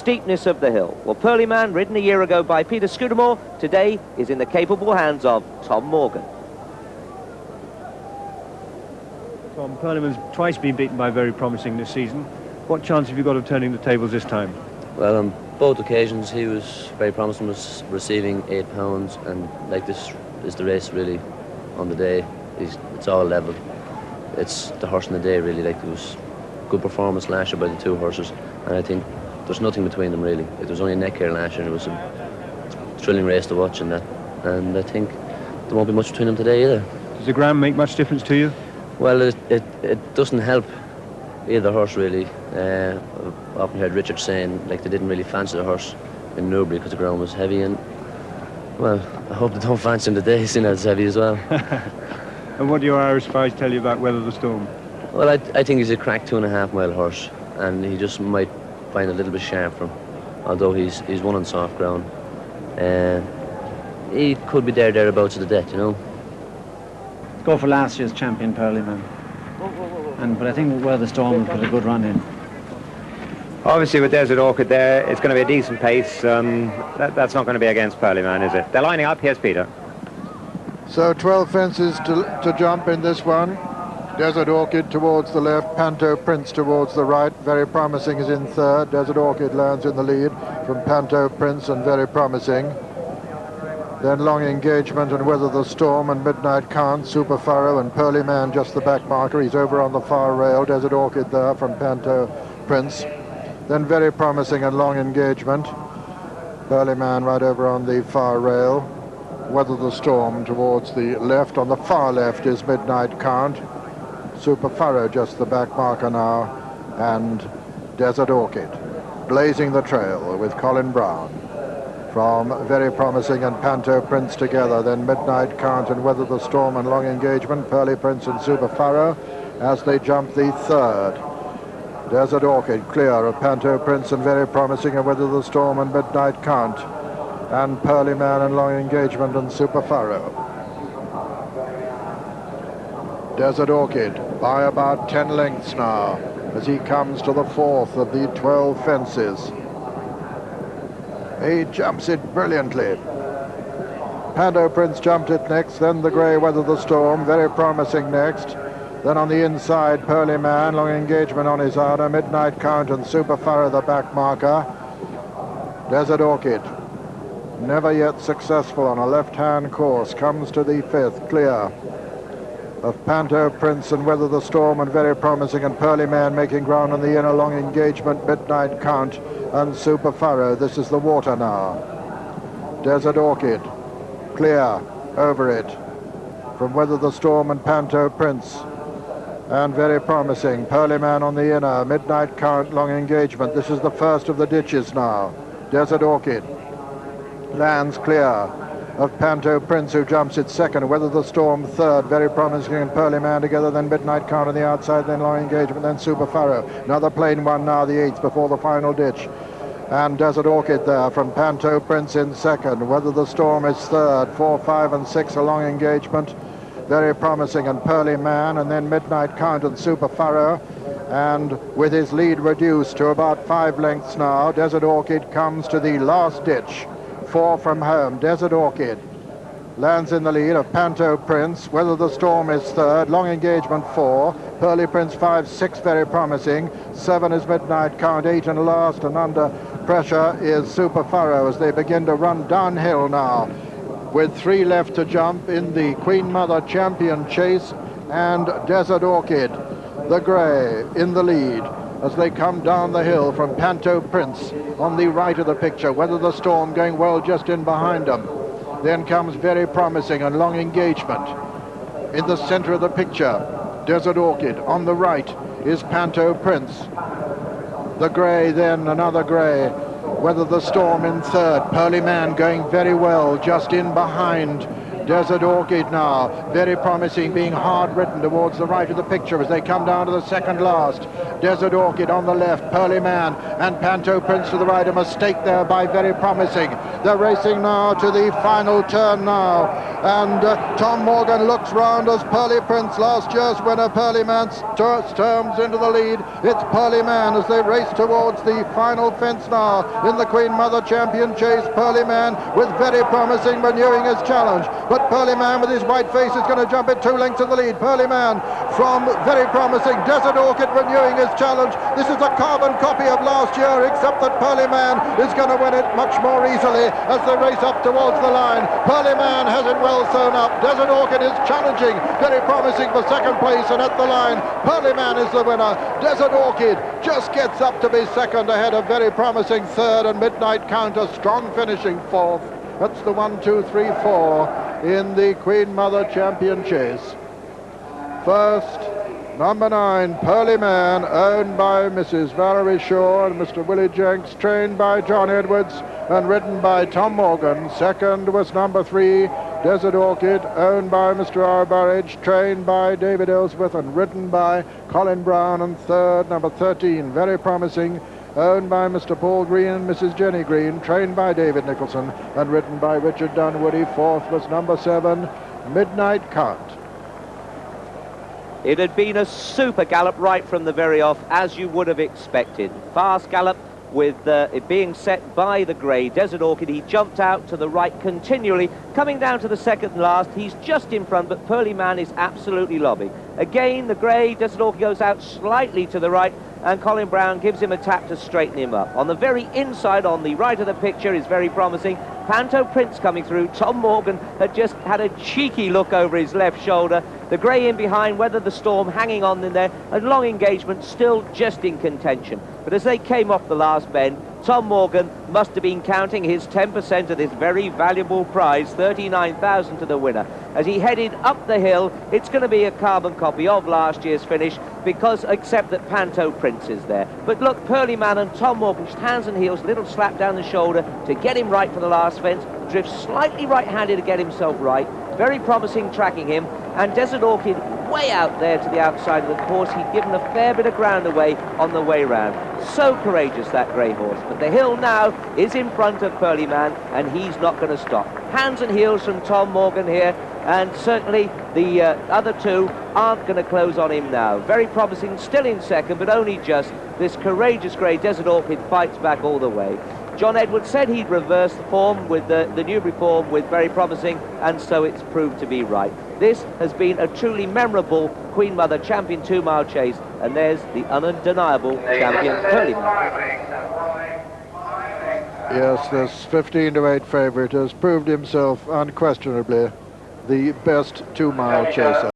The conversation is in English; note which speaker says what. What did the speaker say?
Speaker 1: steepness of the hill. Well, Pearlyman, ridden a year ago by Peter Scudamore, today is in the capable hands of Tom Morgan.
Speaker 2: Tom, Pearlyman's twice been beaten by Very Promising this season. What chance have you got of turning the tables this time?
Speaker 3: Well, on both occasions he was Very Promising, was receiving £8, and like, this is the race really on the day. It's all level. It's the horse in the day really. Like, there was good performance last year by the two horses, and I think there's nothing between them really. It was only a neck here last year, and it was a thrilling race to watch, and I think there won't be much between them today either.
Speaker 2: Does the ground make much difference to you?
Speaker 3: Well, it doesn't help either horse really. I've often heard Richard saying like they didn't really fancy the horse in Newbury because the ground was heavy, and well, I hope they don't fancy him today, seeing that it's heavy as well.
Speaker 2: And what do your Irish spies tell you about Weather the Storm?
Speaker 3: Well, I think he's a crack 2.5 mile horse, and he just might find it a little bit sharp for him, although he's won on soft ground. He could be thereabouts at the death, you know.
Speaker 4: Go for last year's champion, Pearlyman. But I think Weather the Storm will put a good run in.
Speaker 5: Obviously, with Desert Orchid there, it's going to be a decent pace. That's not going to be against Pearlyman, is it? They're lining up. Here's Peter.
Speaker 6: So 12 fences to jump in this one. Desert Orchid towards the left, Panto Prince towards the right. Very Promising is in third. Desert Orchid lands in the lead from Panto Prince and Very Promising. Then Long Engagement and Weather the Storm and Midnight Count, Super Furrow and Pearlyman just the back marker. He's over on the far rail. Desert Orchid there from Panto Prince. Then Very Promising and Long Engagement. Pearlyman right over on the far rail. Weather the Storm towards the left. On the far left is Midnight Count. Super Furrow just the back marker now. And Desert Orchid blazing the trail with Colin Brown. From Very Promising and Panto Prince together, then Midnight Count and Weather the Storm and Long Engagement, Pearly Prince and Super Furrow as they jump the third. Desert Orchid clear of Panto Prince and Very Promising and Weather the Storm and Midnight Count, and Pearlyman and Long Engagement and Super Furrow. Desert Orchid by about 10 lengths now as he comes to the fourth of the 12 fences. He jumps it brilliantly. Panto Prince jumped it next, then the grey Weather the Storm, Very Promising next. Then on the inside, Pearlyman, Long Engagement on his outer, Midnight Count and Super Furrow the back marker. Desert Orchid, never yet successful on a left-hand course, comes to the fifth, clear of Panto Prince and Weather the Storm and Very Promising, and Pearlyman making ground on the inner, Long Engagement, Midnight Count and Super Furrow. This is the water now. Desert Orchid clear over it from Weather the Storm and Panto Prince and Very Promising. Pearlyman on the inner, Midnight Count, Long Engagement. This is the first of the ditches now. Desert Orchid lands clear of Panto Prince, who jumps it second. Weather the Storm third. Very Promising and Pearlyman together, then Midnight Count on the outside, then Long Engagement, then Super Furrow. Another plain one now, the eighth before the final ditch. And Desert Orchid there from Panto Prince in second. Weather the Storm is third. 4, 5 and 6 a Long Engagement. Very Promising and Pearlyman, and then Midnight Count and Super Furrow. And with his lead reduced to about 5 lengths now, Desert Orchid comes to the last ditch. 4 from home. Desert Orchid lands in the lead of Panto Prince. Weather the Storm is third. Long Engagement 4. Pearly Prince 5, 6 Very Promising. 7 is Midnight Count. 8 and last, and under pressure is Super Furrow as they begin to run downhill now, with 3 left to jump in the Queen Mother Champion Chase, and Desert Orchid, the grey, in the lead as they come down the hill from Panto Prince on the right of the picture. Weather the Storm going well just in behind them. Then comes Very Promising and Long Engagement. In the center of the picture, Desert Orchid. On the right is Panto Prince. The grey, then another grey. Weather the Storm in third. Pearlyman going very well just in behind Desert Orchid now. Very Promising being hard ridden towards the right of the picture as they come down to the second last. Desert Orchid on the left, Pearlyman and Panto Prince to the right. A mistake there by Very Promising. They're racing now to the final turn now. And Tom Morgan looks round as Pearly Prince, last year's winner, Pearlyman, storms into the lead. It's Pearlyman as they race towards the final fence now in the Queen Mother Champion Chase. Pearlyman with very promising, renewing his challenge. But Pearlyman with his white face is going to jump it 2 lengths in the lead. Pearlyman from very promising Desert Orchid renewing his challenge. This is a carbon copy of last year, except that Pearlyman is going to win it much more easily as they race up towards the line. Pearlyman has it well sewn up. Desert Orchid is challenging, very promising for second place, and at the line, Pearlyman is the winner. Desert Orchid just gets up to be second, ahead of very promising third, and Midnight Counter strong finishing fourth. That's the 1, 2, 3, 4 in the Queen Mother Champion Chase. First, number 9, Pearlyman, owned by Mrs. Valerie Shaw and Mr. Willie Jenks, trained by John Edwards and ridden by Tom Morgan. Second was number 3, Desert Orchid, owned by Mr. R. Burridge, trained by David Ellsworth and ridden by Colin Brown. And third, number 13, Very Promising, owned by Mr. Paul Green and Mrs. Jenny Green, trained by David Nicholson and ridden by Richard Dunwoody. Fourth was number 7, Midnight Count.
Speaker 1: It had been a super gallop right from the very off, as you would have expected. Fast gallop with it being set by the grey Desert Orchid. He jumped out to the right continually, coming down to the second last. He's just in front, but Pearlyman is absolutely lobbying. Again, the grey Desert Orchid goes out slightly to the right, and Colin Brown gives him a tap to straighten him up. On the very inside, on the right of the picture, is Very Promising. Panto Prince coming through. Tom Morgan had just had a cheeky look over his left shoulder. The grey in behind, Weather the Storm hanging on in there, and Long Engagement still just in contention. But as they came off the last bend, Tom Morgan must have been counting his 10% of this very valuable prize, 39,000 to the winner. As he headed up the hill, it's going to be a carbon copy of last year's finish, because except that Panto Prince is there. But look, Pearlyman and Tom Morgan, just hands and heels, little slap down the shoulder to get him right for the last fence, drifts slightly right-handed to get himself right. Very promising tracking him, and Desert Orchid way out there to the outside of the course. He'd given a fair bit of ground away on the way round. So courageous, that grey horse. But the hill now is in front of Pearlyman, and he's not going to stop. Hands and heels from Tom Morgan here, and certainly the other two aren't going to close on him now. Very Promising still in second, but only just. This courageous grey Desert Orchid fights back all the way. John Edwards said he'd reverse the form with the Newbury form with Very Promising, and so it's proved to be right. This has been a truly memorable Queen Mother Champion 2-mile chase, and there's the undeniable champion Pearlyman.
Speaker 6: Yes, this 15-to-8 favourite has proved himself unquestionably the best 2-mile chaser.